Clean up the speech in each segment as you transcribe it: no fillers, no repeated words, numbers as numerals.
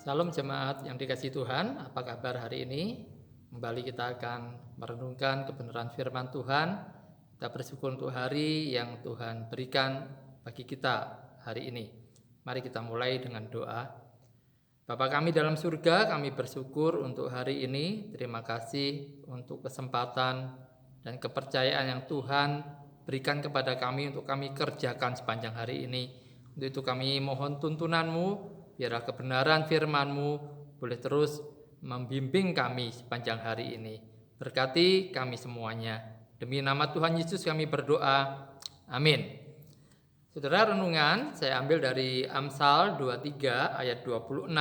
Salam jemaat yang dikasihi Tuhan, apa kabar hari ini? Kembali kita akan merenungkan kebenaran firman Tuhan. Kita bersyukur untuk hari yang Tuhan berikan bagi kita hari ini. Mari kita mulai dengan doa. Bapa kami dalam surga, kami bersyukur untuk hari ini. Terima kasih untuk kesempatan dan kepercayaan yang Tuhan berikan kepada kami untuk kami kerjakan sepanjang hari ini. Untuk itu kami mohon tuntunan-Mu, biarlah kebenaran firman-Mu boleh terus membimbing kami sepanjang hari ini. Berkati kami semuanya. Demi nama Tuhan Yesus kami berdoa. Amin. Saudara, renungan saya ambil dari Amsal 23 ayat 26.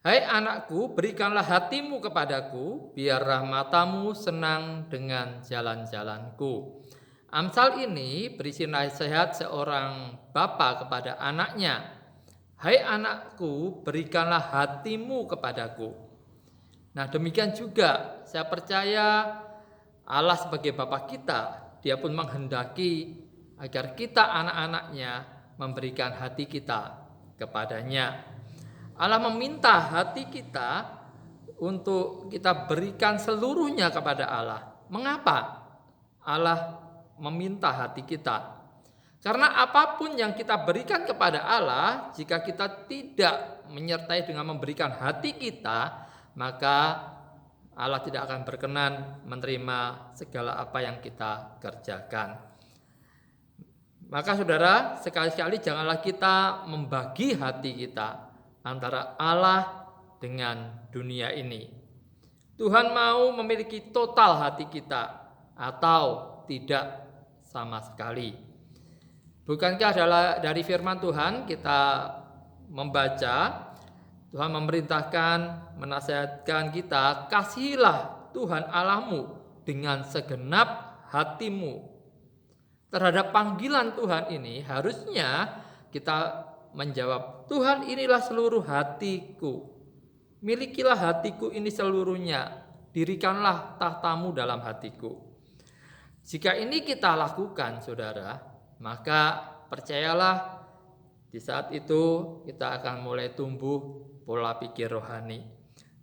Hai anakku, berikanlah hatimu kepadaku, biarlah matamu senang dengan jalan-jalanku. Amsal ini berisi nasihat seorang bapa kepada anaknya. Hai anakku, berikanlah hatimu kepadaku. Nah, demikian juga saya percaya Allah sebagai Bapa kita, Dia pun menghendaki agar kita anak-anaknya memberikan hati kita kepadanya. Allah meminta hati kita untuk kita berikan seluruhnya kepada Allah. Mengapa Allah meminta hati kita? Karena apapun yang kita berikan kepada Allah, jika kita tidak menyertai dengan memberikan hati kita, maka Allah tidak akan berkenan menerima segala apa yang kita kerjakan. Maka saudara, sekali-sekali janganlah kita membagi hati kita antara Allah dengan dunia ini. Tuhan mau memiliki total hati kita atau tidak sama sekali. Bukankah dari firman Tuhan kita membaca, Tuhan memerintahkan, menasihatkan kita, kasihilah Tuhan Allahmu dengan segenap hatimu. Terhadap panggilan Tuhan ini harusnya kita menjawab, Tuhan inilah seluruh hatiku. Milikilah hatiku ini seluruhnya. Dirikanlah tahtamu dalam hatiku. Jika ini kita lakukan, saudara, maka percayalah di saat itu kita akan mulai tumbuh pola pikir rohani.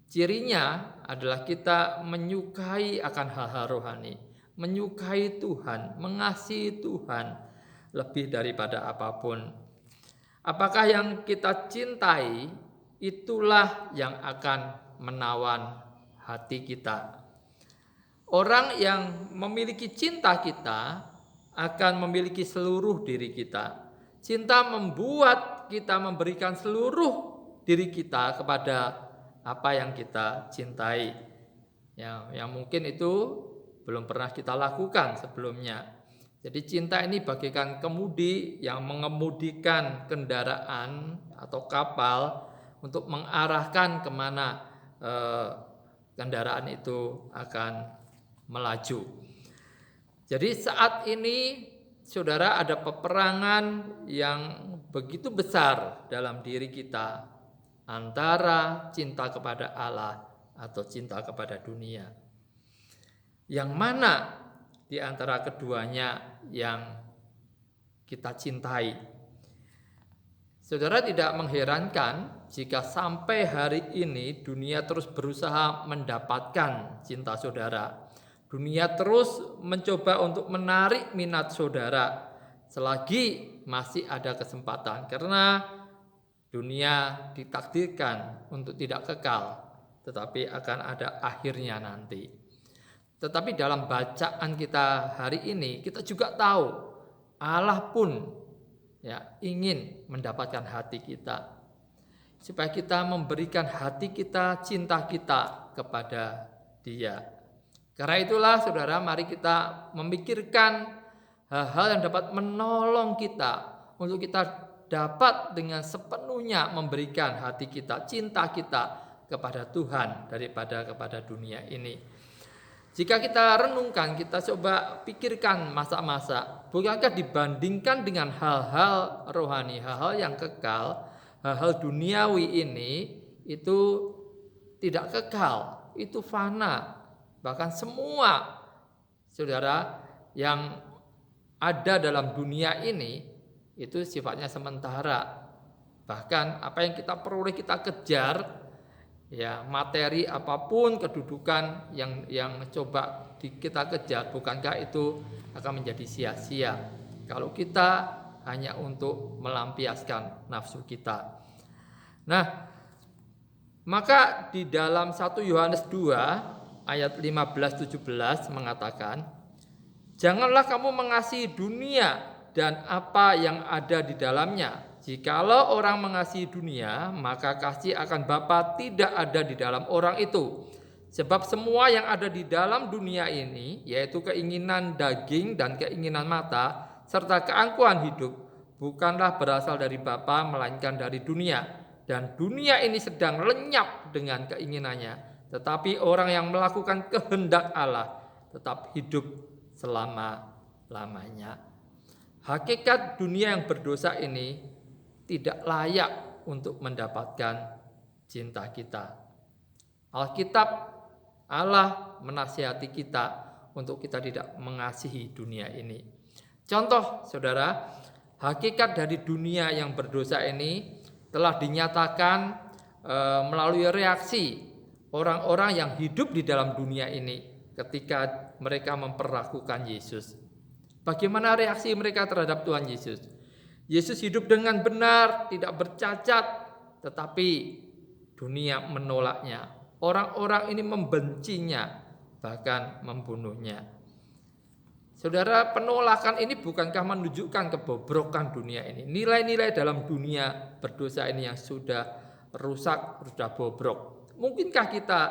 Cirinya adalah kita menyukai akan hal-hal rohani, menyukai Tuhan, mengasihi Tuhan lebih daripada apapun. Apakah yang kita cintai itulah yang akan menawan hati kita. Orang yang memiliki cinta kita akan memiliki seluruh diri kita. Cinta membuat kita memberikan seluruh diri kita kepada apa yang kita cintai. Yang mungkin itu belum pernah kita lakukan sebelumnya. Jadi cinta ini bagaikan kemudi yang mengemudikan kendaraan atau kapal untuk mengarahkan kemana kendaraan itu akan melaju. Jadi saat ini saudara ada peperangan yang begitu besar dalam diri kita antara cinta kepada Allah atau cinta kepada dunia. Yang mana di antara keduanya yang kita cintai? Saudara, tidak mengherankan jika sampai hari ini dunia terus berusaha mendapatkan cinta saudara. Dunia terus mencoba untuk menarik minat saudara selagi masih ada kesempatan. Karena dunia ditakdirkan untuk tidak kekal, tetapi akan ada akhirnya nanti. Tetapi dalam bacaan kita hari ini, kita juga tahu Allah pun ingin mendapatkan hati kita. Supaya kita memberikan hati kita, cinta kita kepada Dia. Karena itulah saudara, mari kita memikirkan hal-hal yang dapat menolong kita untuk kita dapat dengan sepenuhnya memberikan hati kita, cinta kita kepada Tuhan daripada kepada dunia ini. Jika kita renungkan, kita coba pikirkan masa-masa, bukankah dibandingkan dengan hal-hal rohani, hal-hal yang kekal, hal-hal duniawi ini itu tidak kekal, itu fana. Bahkan semua saudara yang ada dalam dunia ini itu sifatnya sementara. Bahkan apa yang kita peroleh kita kejar, ya materi apapun, kedudukan yang coba kita kejar, bukankah itu akan menjadi sia-sia kalau kita hanya untuk melampiaskan nafsu kita. Nah, maka di dalam 1 Yohanes 2 ayat 15-17 mengatakan, janganlah kamu mengasihi dunia dan apa yang ada di dalamnya. Jikalau orang mengasihi dunia, maka kasih akan Bapa tidak ada di dalam orang itu. Sebab semua yang ada di dalam dunia ini, yaitu keinginan daging dan keinginan mata, serta keangkuhan hidup, bukanlah berasal dari Bapa, melainkan dari dunia. Dan dunia ini sedang lenyap dengan keinginannya. Tetapi orang yang melakukan kehendak Allah tetap hidup selama-lamanya. Hakikat dunia yang berdosa ini tidak layak untuk mendapatkan cinta kita. Alkitab, Allah menasihati kita untuk kita tidak mengasihi dunia ini. Contoh, saudara, hakikat dari dunia yang berdosa ini telah dinyatakan melalui reaksi orang-orang yang hidup di dalam dunia ini ketika mereka memperlakukan Yesus. Bagaimana reaksi mereka terhadap Tuhan Yesus? Yesus hidup dengan benar, tidak bercacat, tetapi dunia menolaknya. Orang-orang ini membencinya, bahkan membunuhnya. Saudara, penolakan ini bukankah menunjukkan kebobrokan dunia ini? Nilai-nilai dalam dunia berdosa ini yang sudah rusak, sudah bobrok. Mungkinkah kita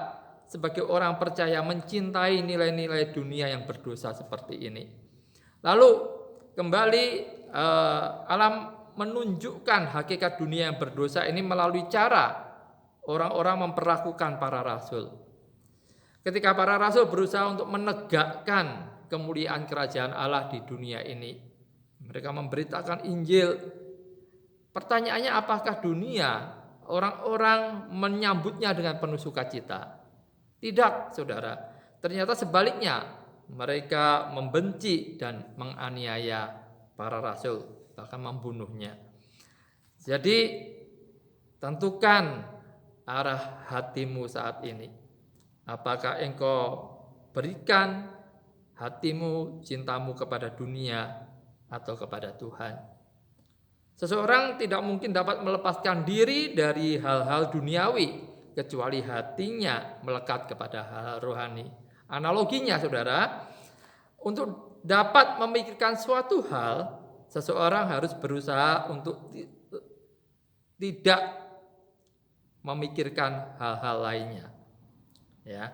sebagai orang percaya mencintai nilai-nilai dunia yang berdosa seperti ini? Lalu kembali alam menunjukkan hakikat dunia yang berdosa ini melalui cara orang-orang memperlakukan para rasul. Ketika para rasul berusaha untuk menegakkan kemuliaan kerajaan Allah di dunia ini, mereka memberitakan Injil. Pertanyaannya, apakah dunia orang-orang menyambutnya dengan penuh sukacita? Tidak, saudara. Ternyata sebaliknya, mereka membenci dan menganiaya para rasul, bahkan membunuhnya. Jadi tentukan arah hatimu saat ini. Apakah engkau berikan hatimu, cintamu kepada dunia atau kepada Tuhan? Seseorang tidak mungkin dapat melepaskan diri dari hal-hal duniawi kecuali hatinya melekat kepada hal rohani. Analoginya, saudara, untuk dapat memikirkan suatu hal, seseorang harus berusaha untuk tidak memikirkan hal-hal lainnya. Ya.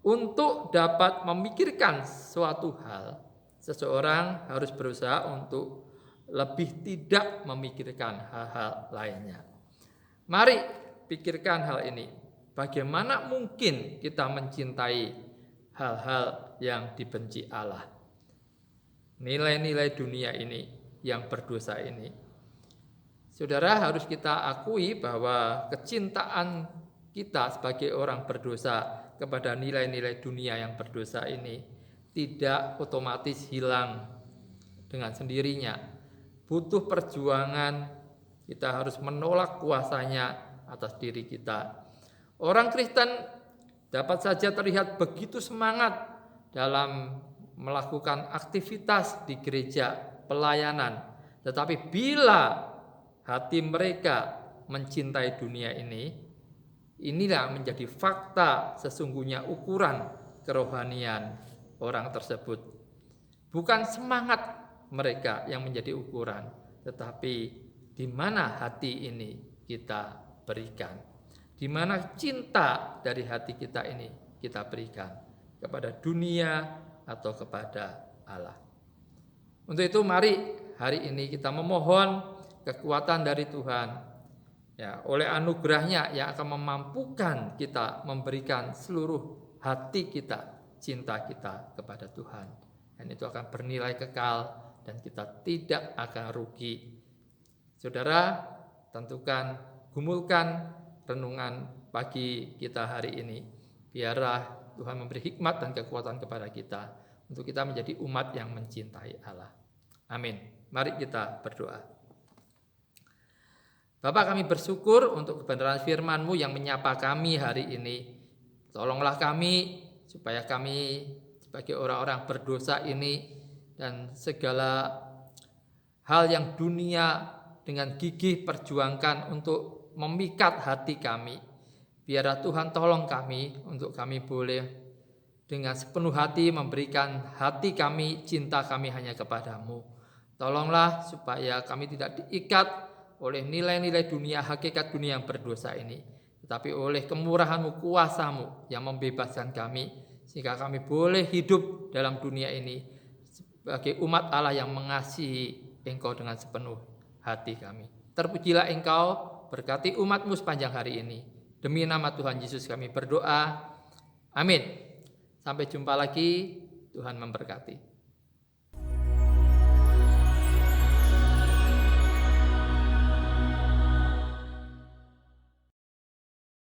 Untuk dapat memikirkan suatu hal, seseorang harus berusaha untuk lebih tidak memikirkan hal-hal lainnya. Mari pikirkan hal ini. Bagaimana mungkin kita mencintai hal-hal yang dibenci Allah? Nilai-nilai dunia ini yang berdosa ini. Saudara, harus kita akui bahwa kecintaan kita sebagai orang berdosa kepada nilai-nilai dunia yang berdosa ini tidak otomatis hilang dengan sendirinya. Butuh perjuangan, kita harus menolak kuasanya atas diri kita. Orang Kristen dapat saja terlihat begitu semangat dalam melakukan aktivitas di gereja, pelayanan, tetapi bila hati mereka mencintai dunia ini, inilah menjadi fakta sesungguhnya ukuran kerohanian orang tersebut. Bukan semangat mereka yang menjadi ukuran, tetapi di mana hati ini kita berikan. Di mana cinta dari hati kita ini kita berikan kepada dunia atau kepada Allah. Untuk itu mari hari ini kita memohon kekuatan dari Tuhan, ya, oleh anugerahnya yang akan memampukan kita memberikan seluruh hati kita, cinta kita kepada Tuhan. Dan itu akan bernilai kekal dan kita tidak akan rugi. Saudara, tentukan, gumulkan renungan pagi kita hari ini. Biarlah Tuhan memberi hikmat dan kekuatan kepada kita untuk kita menjadi umat yang mencintai Allah. Amin. Mari kita berdoa. Bapa, kami bersyukur untuk kebenaran firman-Mu yang menyapa kami hari ini. Tolonglah kami supaya kami sebagai orang-orang berdosa ini dan segala hal yang dunia dengan gigih perjuangkan untuk memikat hati kami. Biarlah Tuhan tolong kami untuk kami boleh dengan sepenuh hati memberikan hati kami, cinta kami hanya kepadamu. Tolonglah supaya kami tidak diikat oleh nilai-nilai dunia, hakikat dunia yang berdosa ini, tetapi oleh kemurahan-Mu, kuasa-Mu yang membebaskan kami, sehingga kami boleh hidup dalam dunia ini sebagai umat Allah yang mengasihi Engkau dengan sepenuh hati kami. Terpujilah Engkau, berkati umat-Mu sepanjang hari ini. Demi nama Tuhan Yesus kami berdoa. Amin. Sampai jumpa lagi. Tuhan memberkati.